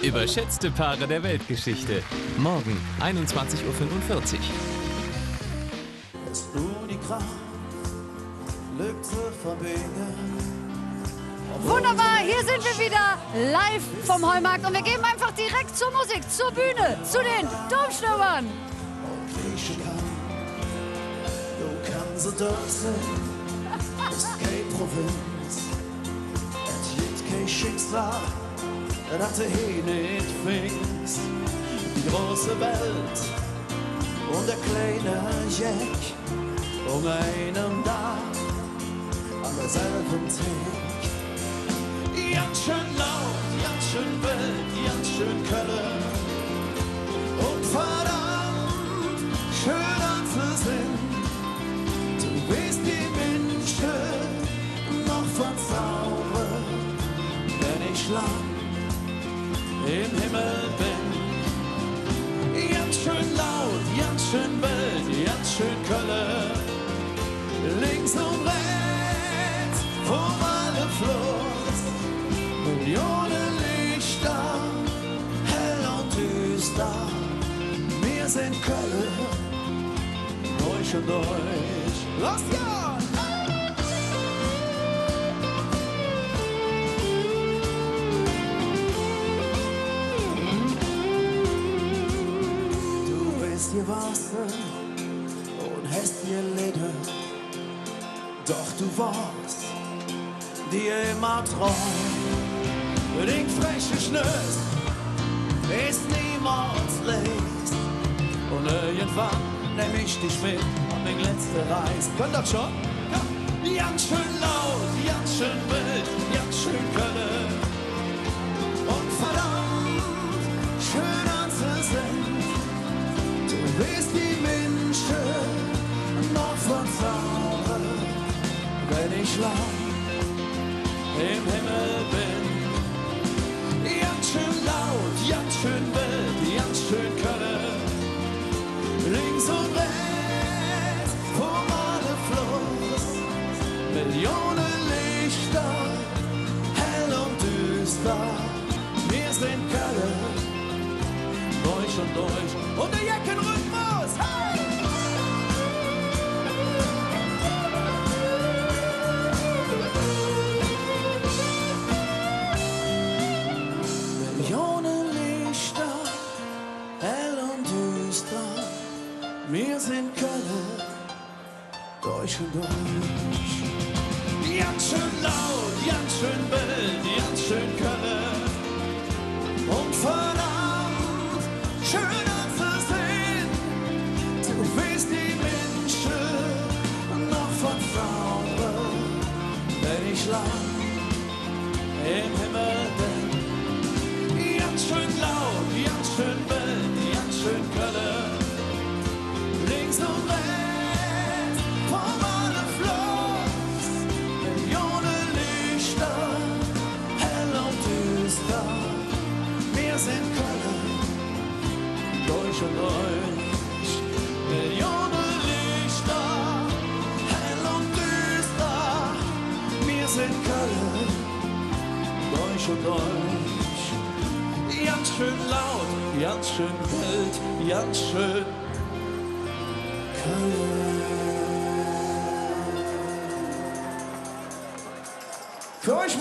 Überschätzte Paare der Weltgeschichte. Morgen, 21:45 Uhr. Es nur die Kraft, Glück zu verbinden. Wunderbar, hier sind wir wieder live vom Heumarkt und wir gehen einfach direkt zur Musik, zur Bühne, zu den Domstöbern. Du kannst so dort sein, ist kein Provinz. Es gibt kein Schicksal, das du hier nicht findest. Die große Welt und der kleine Jack einem da an derselben Tag. Ganz schön laut, ganz schön wild, ganz schön Kölle und verdammt schön anzusehen. Du bist die Menschen noch verzaubert, wenn ich lang im Himmel bin. Ganz schön laut, ganz schön wild, ganz schön Kölle, links und rechts vom alle Fluss. Millionen Lichter, hell und düster, wir sind Köln, durch und durch. Los ja! Du bist gewachsen und hast dir Leder, doch du warst dir immer treu. Den freche Schnös ist niemals leer. Und irgendwann nehm ich dich mit an den letzten Reis. Könnt ihr das schon? Ja. Ganz schön laut, ganz schön wild, ganz schön Kölle. Und verdammt schön anzusehen. Du bist die Menschen noch verzaubert, wenn ich lang im Himmel bin. Ganz schön laut, ganz schön wild, ganz schön Kölle. Links und rechts vom alle Fluss. Millionen Lichter, hell und düster. Wir sind Kölle, durch und durch. Und der Jackenrhythmus, hey! Wir sind Köln, durch und durch. Ganz schön laut, ganz schön wild, ganz schön Köln. Und verdammt schön anzusehen. Du bist die Menschen noch vertrauen, wenn ich lang im Himmel bin. Ganz schön laut, ganz schön wild, ganz schön Köln. Links und rechts vom alle Fluss. Millionen Lichter, hell und düster. Wir sind Köln, durch und durch. Millionen Lichter, hell und düster. Wir sind Köln, durch und durch. Ganz schön laut, ganz schön wild, ganz schön für euch